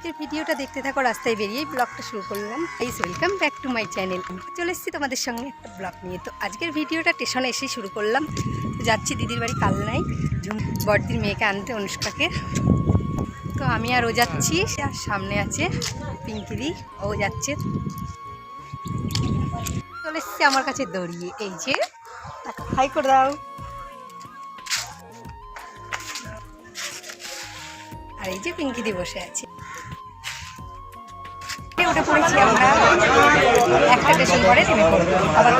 আজকের ভিডিওটা দেখতে থাকো। রাস্তায় বেরিয়ে ব্লগটা শুরু করলাম। Please welcome back to my channel. চলে এসেছি তোমাদের সঙ্গে একটা ব্লগ নিয়ে। তো আজকের ভিডিওটা স্টেশনে এসে শুরু করলাম। যাচ্ছি দিদির বাড়ি কালনায়, বড়দির মেয়েকে আনতে, অনুষ্কাকে। তো আমি আর ও যাচ্ছি, আর সামনে আছে পিঙ্কিদি, ও যাচ্ছে। চলে এসেছি আমার কাছে দৌড়িয়ে, এই যে হাই করে দাও। আর এই যে পিঙ্কিদি বসে আছে। ওটা পড়েছি আমরা, একটা স্টেশন পরে নেমে পড়বো আবার।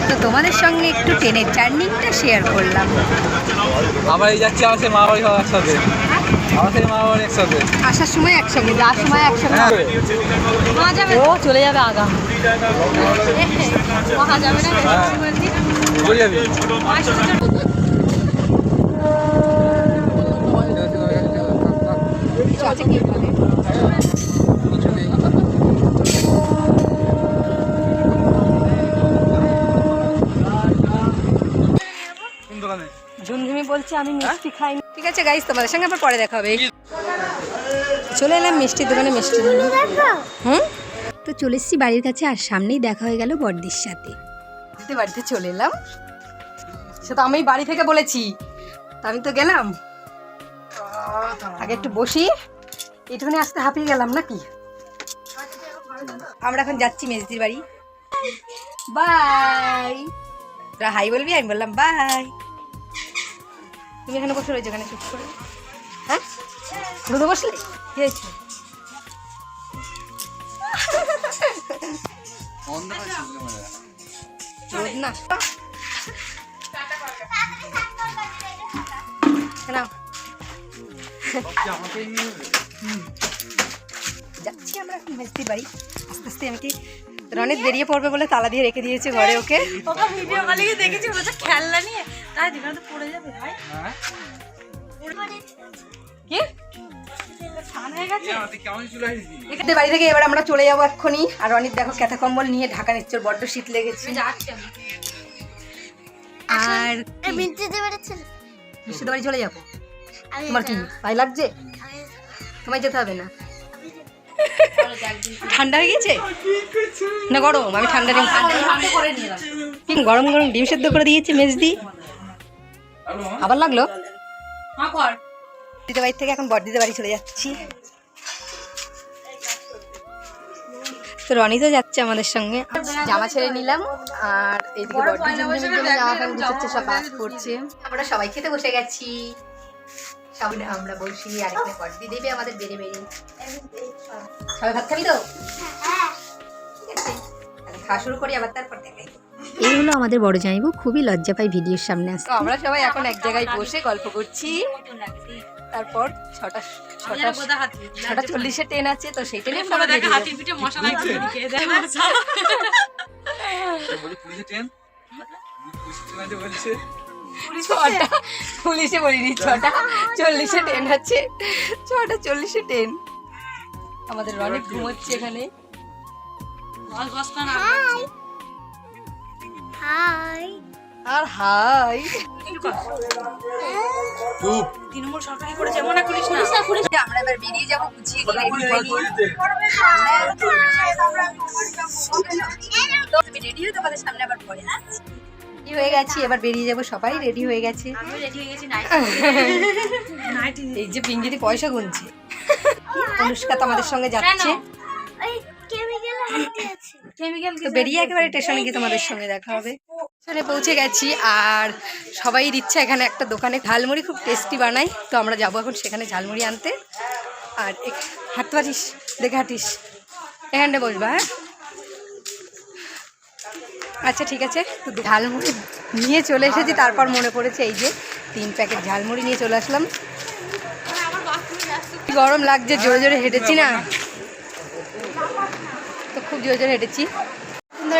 তো তোমাদের সঙ্গে একটু ট্রেনের জার্নিটা শেয়ার করলাম। আবার এই যাচ্ছি আমার সেই মা বাড়ি সব একসাথে, আমার সেই মা বাড়ি একসাথে, আসার সময় একসঙ্গে, যাওয়ার সময় একসঙ্গে। মা যাবে, ও চলে যাবে আগা, মা যাবে না। চলে যাবি। ঝুমঝুমি বলছে আমি মিষ্টি খাইনি। ঠিক আছে গাইস, তোমাদের সঙ্গে আবার পরে দেখা হবে। চলে এলাম মিষ্টির দোকানে, মিষ্টি তো চলে এসেছি বাড়ির কাছে, আর সামনেই দেখা হয়ে গেল বড়দির সাথে। বাড়িতে চলে এলাম, সেটা আমি বাড়ি থেকে বলেছি, তা আমি তো গেলাম। আগে একটু বসি, এটুখানে আসতে হাঁপিয়ে গেলাম নাকি। আমরা এখন যাচ্ছি মেজদির বাড়ি। বাই। তোরা হাই বলবি, আমি বললাম বাই। তুমি এখানে বসে রয়েছো, এখানে চুপ করে। হ্যাঁ, রোদে বসলে কি হয়েছে? রোদ না, যাচ্ছি আমরা এখন মেজদির বাড়ি। আস্তে আস্তে আমি কি রনিত বেরিয়ে পড়বে বলে তালা দিয়ে রেখে দিয়েছে ঘরে ওকে। ভিডিও কলে দেখেছি বলছে খেলনা নিয়ে, তাই দিকে তো পড়ে যাবে ভাই। কি গেছে বাড়ি থেকে এবার আমরা চলে যাবো এক্ষুনি। আর রনিত দেখো ক্যাথা কম্বল নিয়ে ঢাকা নিচ্ছে, বড্ড শীত লেগেছে। আর মিষ্টিদের বাড়ি চলে যাবো। তোমার কি ভাই লাগছে? তোমায় যেতে হবে না, ঠান্ডা হয়ে গেছে না গরম? আমি ঠান্ডা গরম গরম ডিম সেদ্ধ করে দিয়েছি মেজদি। আবার লাগলো। দিদির বাড়ি থেকে এখন বড়দিদের বাড়ি চলে যাচ্ছি। তো রনি তো যাচ্ছে আমাদের সঙ্গে। জামা ছেড়ে নিলাম, আর এইদিকে বড়দির জন্য জামা প্যান্ট গুছাচ্ছে, সব কাজ করছে। আমরা সবাই খেতে বসে গেছি, সবাই আমরা বসি। আর এখানে বড়দি দেবে আমাদের বেড়ে বেড়ে। সবাই ভাত খাবি তো? ঠিক আছে, তাহলে খাওয়া শুরু করি, আবার তারপর দেখাই। এই হলো আমাদের বড় জামাইবু, খুবই লজ্জা পাই ভিডিওর সামনে আসতে। আমরা সবাই এখন এক জায়গায় বসে গল্প করছি। তারপর 6:40 ট্রেন আছে, তো সেই ট্রেনে পুলিশে বলিনি, 6:40 ট্রেন আছে, 6:40 ট্রেন। আমাদের অনেক ঘুমোচ্ছে এখানে। আর হাই তৃণমূল সরকারি করেছে, মনে করিস না। আমরা এবার বেরিয়ে যাবো, গুছিয়ে রেডি হয়ে তোমাদের সামনে আবার পরে রেডি হয়ে গেছি। এবার বেরিয়ে যাবো, সবাই রেডি হয়ে গেছে। এই যে পিঙ্কিদি পয়সা গুনছে, অনুষ্কা তো আমাদের সঙ্গে যাচ্ছে। তো বেরিয়ে একেবারে স্টেশনে গিয়ে তোমাদের সঙ্গে দেখা হবে। স্টেশনে পৌঁছে গেছি, আর সবাই ইচ্ছা এখানে একটা দোকানে ঝালমুড়ি খুব টেস্টি বানাই। তো আমরা যাবো এখন সেখানে ঝালমুড়ি আনতে। আর হাঁটতে পারিস, দেখে হাঁটিস, এখানটা বসবা। হ্যাঁ আচ্ছা ঠিক আছে। তো ঝালমুড়ি নিয়ে চলে এসেছি, তারপর মনে পড়েছে এই যে 3 প্যাকেট ঝালমুড়ি নিয়ে চলে আসলাম। গরম লাগছে, জোরে জোরে হেঁটেছি না, তো খুব জোরে জোরে হেঁটেছি।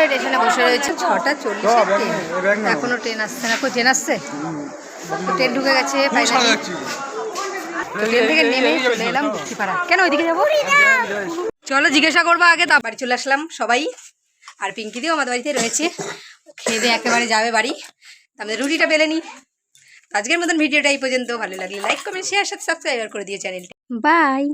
স্টেশনে বসে রয়েছে, 6:40 ট্রেন, এখনো ট্রেন আসছে না। ট্রেন আসছে, ট্রেন ঢুকে গেছে ফাইনালি। ট্রেন থেকে নেমে চলে এলাম লক্ষ্মীপাড়া। কেন ওইদিকে যাবো? চলো জিজ্ঞাসা করবো আগে, তা বাড়ি চলে আসলাম সবাই। আর পিঙ্কি দিও আমাদের বাড়িতে রয়েছে, খেয়ে দিয়ে একেবারে যাবে বাড়ি। আমাদের রুটিটা বেলে নিই। আজকের মতন ভিডিওটা এই পর্যন্ত। ভালো লাগলে লাইক কমেন্ট শেয়ার সাথে সাবস্ক্রাইব করে দিয়ে চ্যানেলটা। বাই।